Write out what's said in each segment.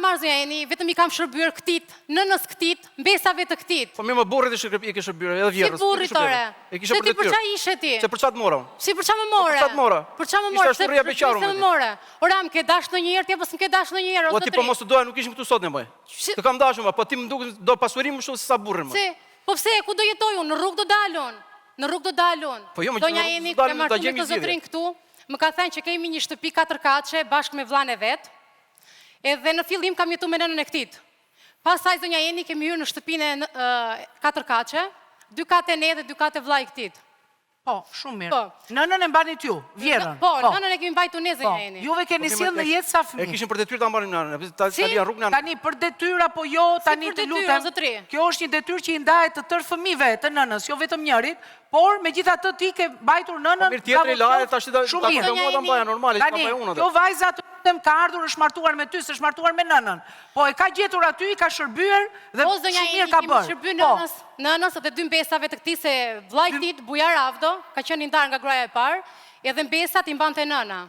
marrë zonja Eni, vetëm i kam shërbyer këtit, nënës këtit, mbesave të këtit. Po më burrit i ke shërbyer edhe vjerrës. Si burrit ore? Se ti për çfarë ishe ti? Se për çfarë të mora? Si për çfarë më more? Për çfarë të mora? Për çfarë më more? Ishte shturria beqaru. Se më more. Ora më ke dashur ndonjëherë ti apo s'm ke dashur ndonjëherë? O ti po mos të doja, nuk ishim këtu sot ne më. Të kam dashur më, po ti më duket do pasurinë më shumë se sa burrin më. Si? Po pse ku do jetoj unë? Në rrugë do dalun. Në rrugë do dalun. Po jo, Donja Eni ka marrë me zotrin këtu. Më ka thënë që kemi një shtëpi 4 katëshe bashkë me vllain e vet. Edhe në fillim kam jetuar me nënën e këtij. Pastaj zonja Eni kemi hyrë në shtëpinë 4 katëshe, 2 katë ne dhe 2 katë vllai i këtij. Po, shumë mirë. Nënën e mbani t'ju, vjerën. Po, nënën e kemi mbajtur ne zonja Eni. Juve keni sjellë në jetë sa fëmijë. E kishin për detyrë ta mbanin nënën, tani janë rrugën. Tani për detyrë apo jo, tani të lutem. Kjo është një detyrë që i ndahet të tërë fëmijëve të nënës, jo vetëm njërit, por megjithatë ti ke mbajtur nënën. Mirë, tjetri lahet tash ta ta mbaja normale, ta mbaja unë atë. Kjo vajza ka ardhur është martuar me ty, s'është martuar me nënën. Po e ka gjetur aty, i ka shërbyer dhe shumë mirë ka bërë. Shërbyer nënës dhe 2 mbesave të këtij se vllai i tij Bujar Avdo ka qenë i ndarë nga graja e parë, edhe mbesat i mbante nëna.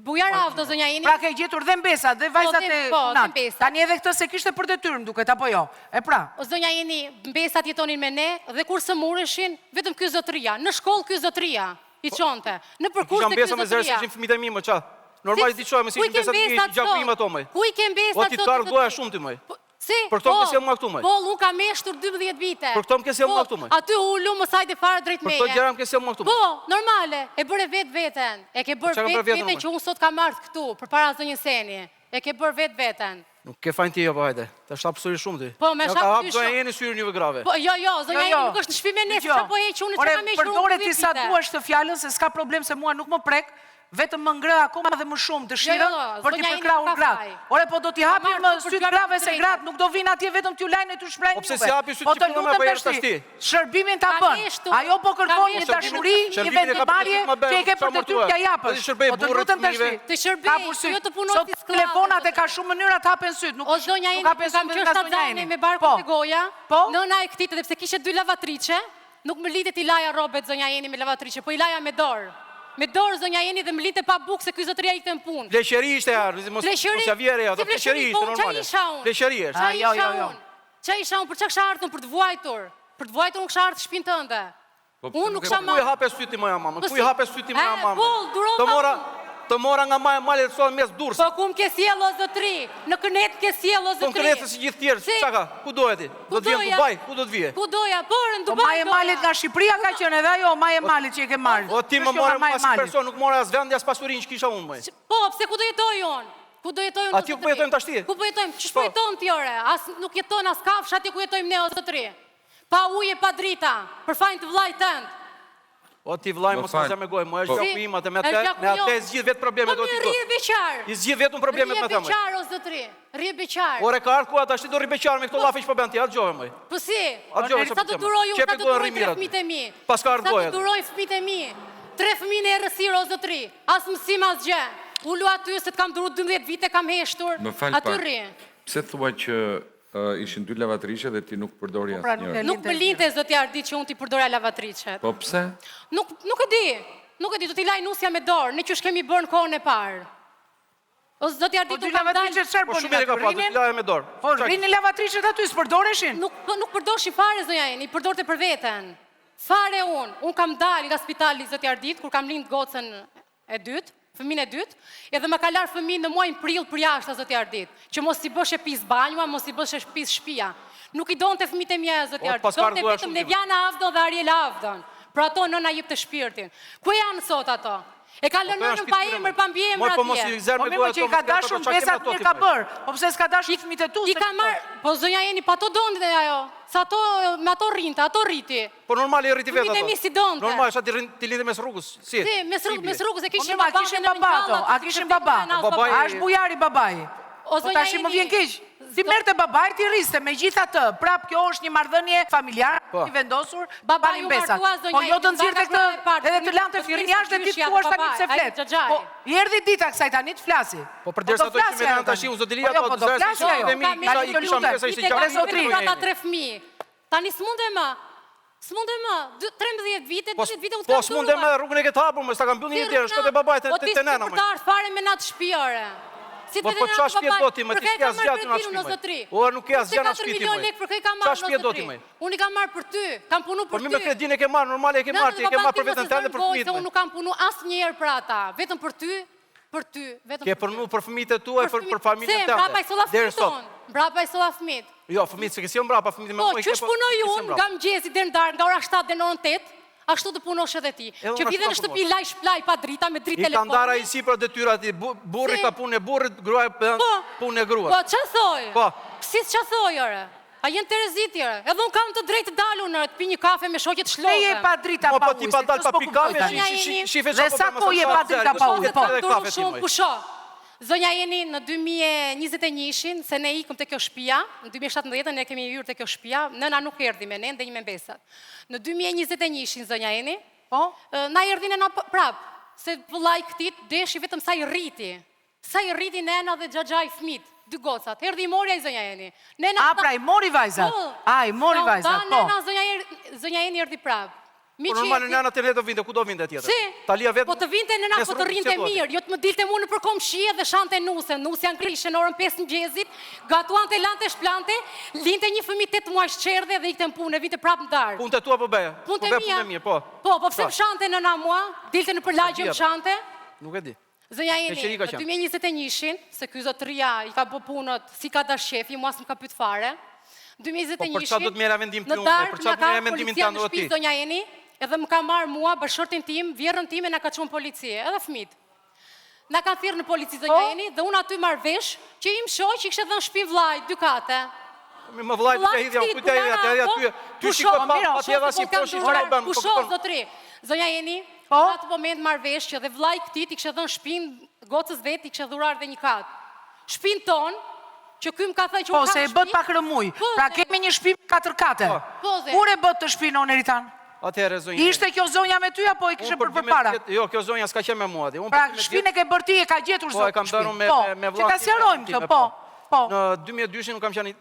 Bujar Avdo zonja Eni. Pra ke gjetur dhe mbesat dhe vajzat e nat. Tani edhe këtë se kishte për detyrë më duket apo jo. E pra. O zonja Eni, mbesat jetonin me ne dhe kur së mureshin, vetëm ky zotëria, në shkollë ky zotëria i çonte. Në përkurs ky zotëria. Mbesa me fëmijët e mi më ça. Normalisht di çojmë si mbesat i gjakuim ato më. Ku i ke mbesat? O ti tar goja shumë ti më. Si? Për këto më sjell më këtu më. Po, unë kam meshtur 12 vite. Për këto më sjell më këtu më. Aty ulu mos hajde fare drejt meje. Për këto gjëra më sjell më këtu. Po, normale, e bëre vetveten. E ke bërë vetveten që unë sot kam ardhur këtu përpara zonjës Eni. E ke bërë vetveten. Nuk ke fajin ti apo hajde. Të shap syri shumë ti. Po, më shap syri. Zonja Eni syrin juve grave. Po, jo, zonja Eni nuk është në shtëpi me ne, apo e që unë çka më shkruaj. Përdore ti sa duash të fjalën se s'ka problem se mua nuk më prek. Vetëm më ngre akoma dhe më shumë dëshirën për t'i përkrahur gratë. Ore, po do t'i hapim sytë grave se gratë, nuk do vinë atje vetëm t'ju lajnë e t'ju shprejnë juve. Pse si hapi sytë që përme për jeshtë ashti? Shërbimin t'a bën. Ajo po kërkon një dashuri, një vendimarje që i ke për detyrë t'ja japësh. Po të lutem tashti. Të shërbej, jo të punoj si sklavë. Sot telefonat e ka shumë mënyra t'hapen sytë, nuk hapen sytë nga zonja Eni. Me barku të goja, nëna e këtij, dhe pse kishe 2 lavatriçe, nuk më litet i laja robet zonja Eni me lavatriçe, po i laja me dorë. Me dorë zonja Eni dhe më lite pa bukë se ky zotëria ikte në punë. Pleqëri ishte mos ja vjerë ato, pleqëri ishte normale. Pleqëri është. Jo. Ç'a isha unë, për ç'a kisha ardhur për të vuajtur? Për të vuajtur unë kisha ardhur në shtëpinë tënde. Unë nuk kisha marrë. Ku i hape syti moja mamë? Ku i hape syti moja mamë? Të mora nga malet të sonë mes durës. Po ku më ke sjell o zotëri? Në kënet ke sjell o zotëri. Po në kënet si gjithë tjerë, çka ka? Ku doja ti? Do të vjen në Dubai, ku do të vije? Ku doja? Por në Dubai. Po maje malet nga Shqipëria ka qenë edhe ajo, maje malet që e ke marrë. O ti më morë as person, nuk mora as vendi as pasurinë që kisha unë më. Po, pse ku do jetoj unë? Ku do jetoj unë? Aty ku po jetojmë tash ti? Ku po jetojmë? Ç'po jeton ti ore? As nuk jeton as kafsh aty ku jetojmë ne o zotëri. Pa ujë, pa drita, për fajin të vllait tënd. O ti vllai mos ka me gojë, më është gjakuim atë me atë zgjidh vetë problemet do ti. Po rri beqar. I zgjidh vetëm problemet me atë. Rri beqar o zotëri. Rri beqar. Ore ka ardhur ku tash ti do rri beqar me këto llafe që po bën ti, atë gjove më. Po si? Sa të duroj unë, sa të duroj fëmijët e mi. Pas ka ardhur goja. Sa të duroj fëmijët e mi. 3 fëmijë në errësirë o zotëri. As mësim as gjë. Ulu aty se të kam duruar 12 vite kam heshtur. Aty rri. Pse thua që ishin 2 lavatriçe dhe ti nuk përdori asnjëra? Nuk më linte zoti Ardi që unë ti përdora lavatriçet. Po pse? Nuk e di. Nuk e di, do t'i laj nusja me dorë, ne që kemi bërë në kohën e parë. O zoti Ardi do kam dalë. Po shumë e ka pasur, t'i laja me dorë. Po rrini lavatriçet aty, s'përdoreshin? Nuk përdoshin fare zonja Eni, përdorte për veten. Fare unë kam dalë nga spitali zoti Ardit kur kam lind gocën e dytë. Fëmin e dytë, edhe më ka larë fëmin në muajin prill për jashtë, zoti Ardit, që mos i bësh e pis banjua, mos i bësh e pis shtëpia. Nuk i donte fëmijët e mia, zoti Ardit, donte vetëm Neviana Avdon dhe Ariel Avdon. Për ato nëna jepte shpirtin. Ku janë sot ato? E ka lënë nënën pa emër, pa mbiemër atje. Po mos i zerë me që i ka dashur mbesat mirë ka bërë. Po pse s'ka dashur fëmijët e tu? I ka marr, po zonja Eni pa to donte ajo. Sa ato me ato rrinte, ato rriti. Po normale i rriti vetë ato. Fëmijët e mi si donte. Normale sa ti lindë mes rrugës. Si? Si, mes rrugës e kishin baba. Kishin baba ato. A kishin baba? A është bujari babai? Po tash më vjen keq. Si merrte babai ti rriste megjithatë. Prap kjo është një marrëdhënie familjare i vendosur babai mbesat. Po jo të nxirrte këtë edhe të lante fëmin jashtë dhe ti thua tani pse flet. Po i erdhi dita kësaj tani të flasi. Po përderisa ato që merren tash u zotilia ato të zërisë dhe mi i kisha mbesa ishte gjallë zotrin. Ata 3 fëmijë. Tani s'mundem më. S'mundem më. 13 vite, 10 vite u të kam. Po s'mundem më, rrugën e ke hapur, më sa kam mbyllë një tjetër, shkoj te babait te nëna më. Po ti s'e fare me natë shtëpi ore. Po qa shpjet do ti, më ti s'ke asgjat në shpimoj. Ora nuk ke asgjat në shpimoj. Qa shpjet do ti, mëj? Unë i kam marrë për ty, kam punu për ty. Po mi me kredin e ke marrë, normal e ke marrë, ti e ke marrë për vetën tënde për fëmijët. Unë nuk kam punu asë njerë për ata, vetëm për ty, Ke punu për fëmijët e tua e për familjen tënde. Mbrapa i sola fëmijët. Jo, fëmijët se kësi jo mbrapa, fëmijët me Po, qësh punoj unë nga mëgjesi dhe ndarë, nga ora 7 dhe në 8, ashtu të punosh edhe ti. Që vide në shtëpi laj shplaj pa drita, me dritë telefoni. I ka ndara i si për detyra ti, burri ka punë e burrit, gruaj punë e gruaj. Po, që thoi? Po. Si që thoi, ore? A jenë Terezit, ore? Edhe unë kam të drejtë dalu në të pi një kafe me shoqet shlove. Ne je pa drita pa ujë. Po, ti pa dal pa pi kafe, shife dhe sa ko je pa drita pa ujë, po. Zonja jeni në 2021-shin, se ne ikëm të kjo shtëpia, në 2017 ne kemi hyrë të kjo shtëpia, nëna nuk erdhi me ne, dhe një me mbesat. Në 2021-shin, zonja jeni, na erdhin e na prap, se vëllai këtit deshi vetëm sa i rriti. Sa i rriti nena dhe xhaxha i fëmit, 2 gocat. Erdhi i mori ai zonja jeni. A, pra i mori vajzat? A, i mori vajzat, po. Zonja jeni erdhi prap. Po normal në nëna të ne do vinde, ku do vinde tjetër? Si, po të vinde nëna, po të rrinte mirë, jo të më dilte mu në përkom shie dhe shante nuse, nusja në krishe në orën 5 në gjezit, gatuante, lante, shplante, linte një fëmi 8 muaj shqerdhe dhe ikte në punë, vinte prapë në darë. Punë të tua po beja? Punë të mija, po pëse më shante nëna mua, dilte në përlagje më shante. Nuk e di. Zënja jeni, në 2021-shin, se ky zotëria i ka bë punët si ka dash shefi, mua s'm ka pyet fare. 2021-shin, në darë nga ka policia në shpi, zonja jeni, edhe më ka marrë mua, bashkërtin tim, vjerën tim e nga ka qunë policie, edhe fëmit. Na ka thirrë në polici zonja jeni, dhe unë aty marrë vesh, që im shoq që i kështë edhe në shpi vlaj, 2 kate. Më vlaj të hidhja, unë kujtë e hidhja, ty shiko pa tjera si poshi që e bëmë. Pusho, zotri, zonja jeni, në atë moment marrë vesh që dhe vlaj këtit i kështë edhe në shpin, gocës vet, i kështë dhurar dhe një katë. Shpin ton, që ky më ka thënë që po, se e bët pak rëmuj, pra kemi një shpi 4 kate. Kur e bët të shpinë, onë Eritan? Ishte kjo zonja me ty, apo i kështë për para? Jo, kjo zonja s'ka qenë me mua. Pra shpinë e ke bërti, e ka gjetur zonë shpinë. Po, që ta sjarojmë kjo, po. Në 2002 nuk kam qenë,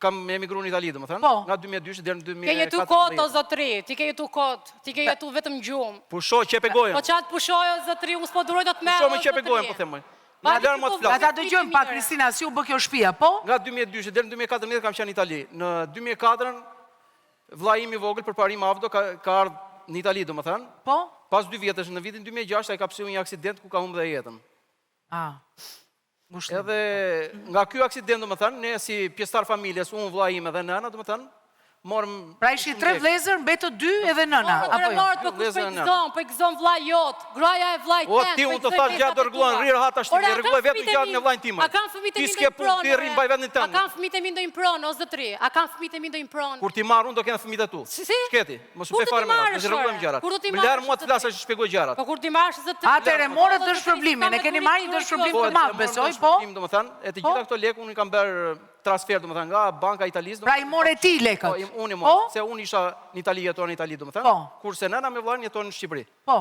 kam emigru në Itali, dhe më thënë. Nga 2002 dhe në 2014. Ke jetu kot, o zotri, ti ke jetu kot, ti ke jetu vetëm gjumë. Pusho, qepe gojën. Po qatë pushoj, o zotri, unë s'po duroj do të me, Pusho me qepe gojën, po themoj. Ata dëgjojmë pa, Kristina, si u bë kjo shtëpia, po? Nga 2002 dhe në 2014 kam qenë në Itali. Në 2004 vllai im i vogël për parim avdo ka ardhë në Itali, do më thënë. Po? Pas 2 vjetësh, në vitin 2006, ai ka psu një aksident ku ka humbë dhe jetën. Edhe nga ky aksident, do më thënë, ne si pjesëtar familjes, unë vllai im edhe nëna, do më thënë, morëm... Pra ishi 3 vlezër, mbetë 2 edhe nëna, apo jo? Po kush po i gëzon vllai jot, gruaja e vllait ten. O, ti unë të thash gjatë rregullan, rirë hata shtimi, rregulloj vetë gjatë në vllajin tim. A kanë fëmijët e mi ndonjë pronë? Ti rrin mbaj vetën tënde. A kanë fëmijët e mi ndonjë pronë, o zotri? A kanë fëmijët e mi ndonjë pronë? Kur ti marr unë do kenë fëmijët e tu. Shketi, mos u bë fare më, ne rregullojmë gjërat. Më lër mua të flasësh, shpjegoj gjërat. Po kur ti marrësh zotri. Atëre morë dësh problemin, ne keni marrë një dësh problem të madh, besoj, po. Domethënë, e të gjitha këto lekë unë i kam bërë transfer, domethënë, nga Banka Italisë. Pra i morë ti lekët. Po, unë i morë, se unë isha në Itali, jeton në Itali, domethënë, kurse nëna me vllain jeton në Shqipëri. Po.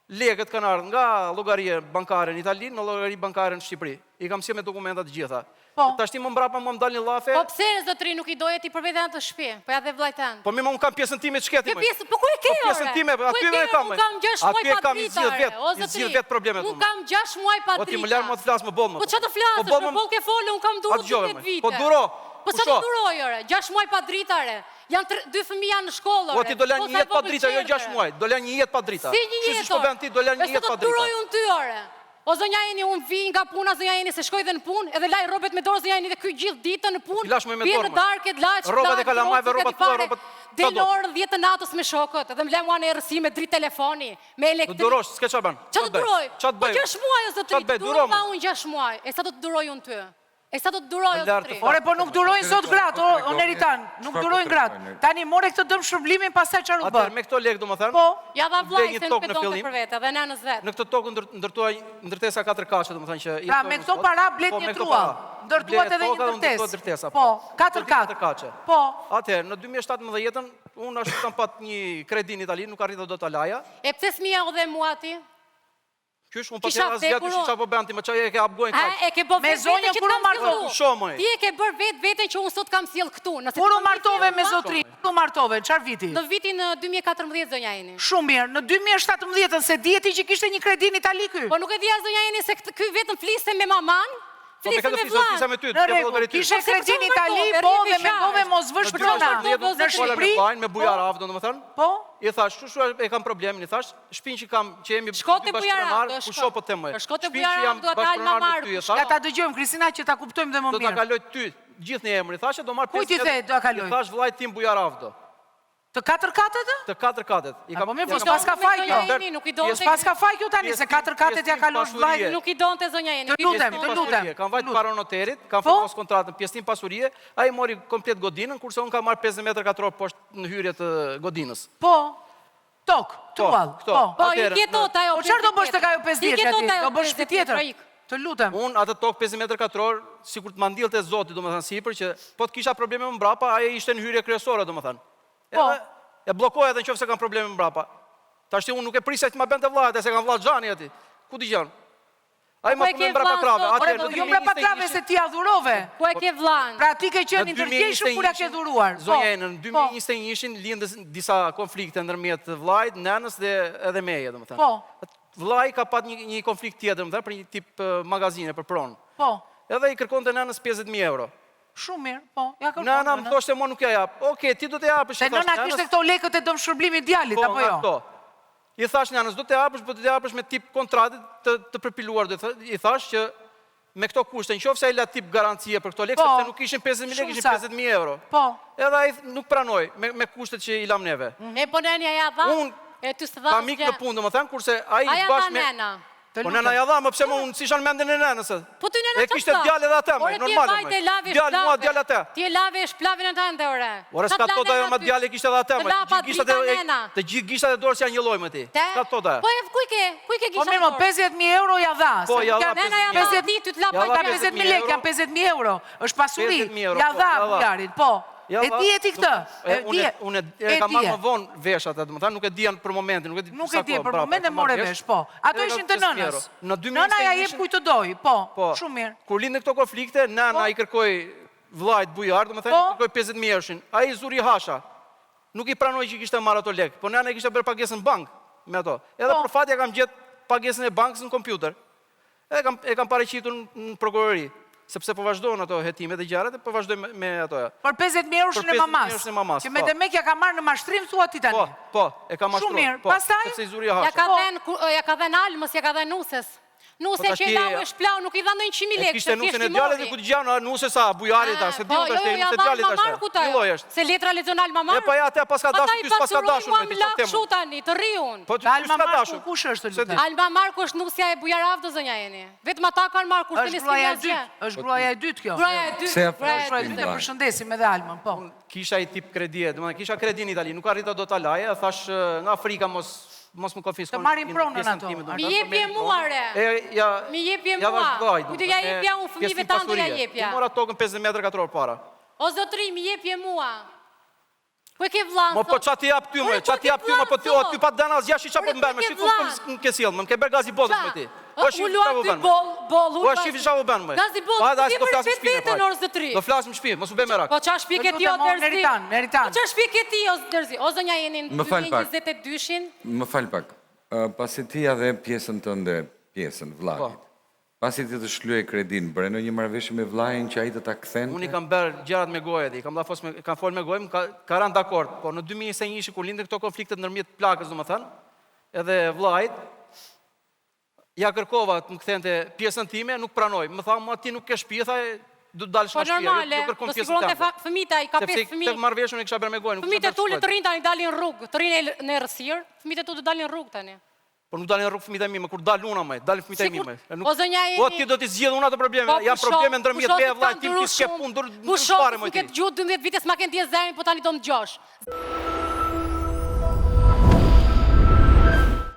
Lekët kanë ardhur nga llogaria bankare në Itali në llogari bankare në Shqipëri. I kam sjellë me dokumentat të gjitha. Tash ti më mbrapa më dal një llafe. Po pse zotri nuk i doje ti për veten atë shtëpi? Po ja dhe vllajt tan. Po më unë kam pjesën time të shkëti më. Pjesë, po ku e ke? Po pjesën time, aty më e kam. Aty e kam i zgjidh vet problemet. Unë kam 6 muaj pa dritë. Po ti më lër më të flas më boll më. Po çfarë të flasësh? Po boll ke folë, unë kam durë 10 vite. Po duro. Po çfarë duroj ore? 6 muaj pa dritë ore. Janë 2 fëmijë janë në shkollë ore. Po ti do lën një jetë pa drita, jo 6 muaj. Do lën një jetë pa drita. Si një jetë? Si po bën ti do lën një jetë pa drita. Po duroj unë ty ore. O zonja jeni, unë vi nga puna, zonja jeni, se shkoj dhe në punë, edhe laj robet me dorë, zonja jeni, dhe kuj gjithë ditën në punë, bje në darket, laj, robet e kalamajve, robet tua, robet... Dhe në orë 10 të natës me shokët, edhe më le mua në erësi me dritë telefoni, me elektrik. Të durosh, s'ke qa banë? Qa të duroj? Po 6 muaj, o zotri, të duroj pa unë 6 muaj. E sa do të duroj unë ty? E sa do të duroj, o zotri? Ore, po nuk durojnë sot gratë, o Neritan, nuk durojnë gratë. Tani more këtë dëmë shërblimin, pasaj qarë u bërë. Atër, me këto lekë, do më thënë, po, ja dha vlaj se në pedon të për vete, dhe nënës vetë. Në këtë tokë ndërtuaj ndërtesa 4 kashe, do më thënë që... Pra, me këto para blet një trua, ndërtuat edhe një ndërtes. Po, 4 kashe. Po. Atër, në 2017, unë ashtu kam pat një kredi në Itali, nuk arrita do të alaja. E pëse s'mija u dhe mua ti? Qysh, unë patjera zgjatë, qysh qa po bëndi, më qaj e ke abgojnë kaqë. Me zonjë kur u martove. Ti e ke bërë vetë që unë sot kam sjellë këtu. Kur u martove me zotri, kur u martove, qarë viti? Në vitin 2014, zonja jeni. Shumë mirë, në 2017, se djeti që kishte një kredi në Itali ky. Po nuk e dhja zonja jeni se ky vetëm fliste me maman, Flisë me Flisa me ty, Në rregull, kishe kredi në Itali, po dhe mendove mos vësh prona. Në Shqipëri, me bujar avë, domethënë. po? I thash, shu e kam problemin, i thash, shtëpinë që kam, që jemi Shkote dy bashkëpronar, ku shoh po të më. Shkote bujar, do ta dalë mamar. Ja ta dëgjojmë Kristina që ta kuptojmë dhe më Do ta mirë. kaloj ty, gjithë në emër, i thashë do marr 5 Kujt i the, do ta kaloj? I thash vllajt tim bujar avë do. Të 4 katet? Të 4 katet. Po mirë, po s'pas ka faj kjo. S'pas ka faj kjo tani, se 4 katet ja kalosh vllajt. Nuk i donte zonja Jeni. Të lutem. Kam vajt para noterit, kam firmos kontratën, pjesëtim pasurie, ai mori komplet godinën, kurse unë kam marr 50 metra katror poshtë në hyrje të godinës. Po. Tok, tuall. Po, i kjetot ajo. Po çfarë do bësh tek ajo 5 vjeç aty? Do bësh shtëpi tjetër. Të lutem. Unë atë tokë 50 metra katror, sikur të mandillte Zoti, domethënë sipër që po të kisha probleme më mbrapa, ai ishte në hyrje kryesore domethënë. Po. E bllokoja edhe nëse kam probleme më mbrapa. Tash unë nuk e prisja që ma bënte vllajt, se kanë vllaj xhani aty. Ku dëgjon? Ai më punon mbrapa krave, atë do jo mbrapa krave se ti adhurove. Ku e ke vllan? Pra ti ke qenë ndërgjegjshëm kur ja ke dhuruar. Zonja, në 2021 lindën disa konflikte ndërmjet vllajt, nënës dhe edhe meje, domethënë. Po. Vllai ka pat një konflikt tjetër, domethënë për një tip magazine për pronë. Po. Edhe i kërkonte nënës 50.000 euro. Shumë mirë, po. Ja kërkon. Nëna më thoshte mo nuk ja jap. Okej, ti do të japësh. Se nëna kishte këto lekët e dëmshpërblimit djalit apo jo? I thash nënës, do të japësh, po do të japësh me tip kontratit të përpiluar, i thash që me këto kushte, nëse ai la tip garancie për këto lekë, sepse nuk kishin 50.000 lekë, kishin 50.000 euro. Po. Edhe ai nuk pranoi me kushtet që i lam neve. E po nënja ja dha. Unë kam ikë në punë, domethënë, kurse ai bashkë me Po nëna ja dha, më pse më unë si shan mendin e nënës. Po ty nëna e kishte djalë edhe atë, normal. Djalë mua, djalë atë. Ti e lave shplavin atë ande ore. Ore s'ka tot ajo me djalë kishte edhe atë, të gjithë gishtat e dorës janë një lloj me ti. S'ka tot ajo. Po ku i ke gishtat? Po mirë, 50.000 euro ja dha. Po ja dha. Nëna ja dha ti ty të la pa 50.000 lekë, janë 50.000 euro. Është pasuri. Ja dha bujarit, po. E di e ti këtë? Unë e kam marrë më vonë vesh atë, domethënë nuk e dian për momentin, nuk e di. Nuk e di për momentin more vesh, po. Ato ishin të nënës. Nëna ja jep kujt të doj, po. Shumë mirë. Kur lindën këto konflikte, nëna i kërkoi vllajt bujar, domethënë i kërkoi 50.000 euro. Ai zuri hasha. Nuk i pranoi që kishte marrë ato lekë, po nëna i kishte bërë pagesën në bank me ato. Edhe për fat ja kam gjetë pagesën e bankës në kompjuter. E kam paraqitur në prokurori. Sepse po vazhdojnë ato hetimet e gjarat, po vazhdojnë me ato. Për 50.000 eurë në mamas. Që me Demekja ka marrë në mashtrim, thua ti tani. Po, e ka mashtruar. Shumë mirë, pastaj? Sepse i zuri hasha. Ja ka dhenë Almës, ja ka dhenë Nusës. Nuse që i lau e shplau, nuk i dha ndonjë 100.000 lekë. Kishte Nusën e djalit dhe ku të gjanë, Nuse sa, bujarit ta, se di u të shte, Nuse djalit ta. Një loj është. Se letra lezon Alma Marku. E pa ja, te paska dashur, ty s'paska dashur me ti të temë. Tani, të riun. Po ty s'ka dashur. Kush është të lutem? Alma Marku është nusja e bujaravë të zonja Jeni. Vetëm ata kanë marrë kur të Është gruaja e dytë kjo. Gruaja e dytë. Ne përshëndesim edhe Almën, po. Kisha i tip kredie, domethënë kisha kredi në Itali, nuk arrita do ta laje, thash nga Afrika mos më konfiskon. Të marrin pronën ato. Mi jepje mua re. Mi jepje mua. Ku të ja jepja unë fëmijëve tanë do ja jepja. Mora tokën 50 metra katror para. O zotri, mi jepje mua. Po e ke vllanë. Mo po ç'a ti jap ty më, ç'a ti jap ty më, po ty pa dana as jashi ç'a po mbaj më, shikoj në ke sjell, më ke bër gazi botës me ti. Po shif çfarë bën. Po shif çfarë bën më. Gazi botës, ti për vetën o zotri. Do flas në shtëpi, mos u bë merak. Po ç'a shpike ti o Derzi? Meritan. Po ç'a shpike ti o Derzi? O zonja Jeni në 2022-shin. Më fal pak. Pasi ti ja dhe pjesën tënde, pjesën vllajit. Pasi ti të shlyej kredin, bëre në një marrëveshje me vllajin që ai të ta kthente. Unë i kam bërë gjërat me gojë aty, kam folur me gojë, ka rënë dakord, po në 2021 kur lindën këto konflikte ndërmjet plakës, domethënë, edhe vllajit ja kërkova të më kthente pjesën time, nuk pranoi. Më tha, "Ma ti nuk ke shtëpi", tha, "Do të dalësh nga shtëpia." Po normale, po siguronte fëmijët ai ka 5 fëmijë. Tek marrëveshjen e kisha bërë me gojë, nuk. Fëmijët e tu të rinë tani dalin rrugë, të rinë në errësirë, fëmijët e tu të dalin rrugë tani. Po nuk dalin rrugë fëmijët e mi, më kur dal una më, dalin fëmijët e mi më. Po zonja Jeni. Po ti do të zgjidh unë ato probleme, janë probleme ndërmjet me vllajt tim që s'ke punë dur të fare më ti. Ke gjuhë 12 vite s'ma kanë dië zemrin, po tani do më dëgjosh.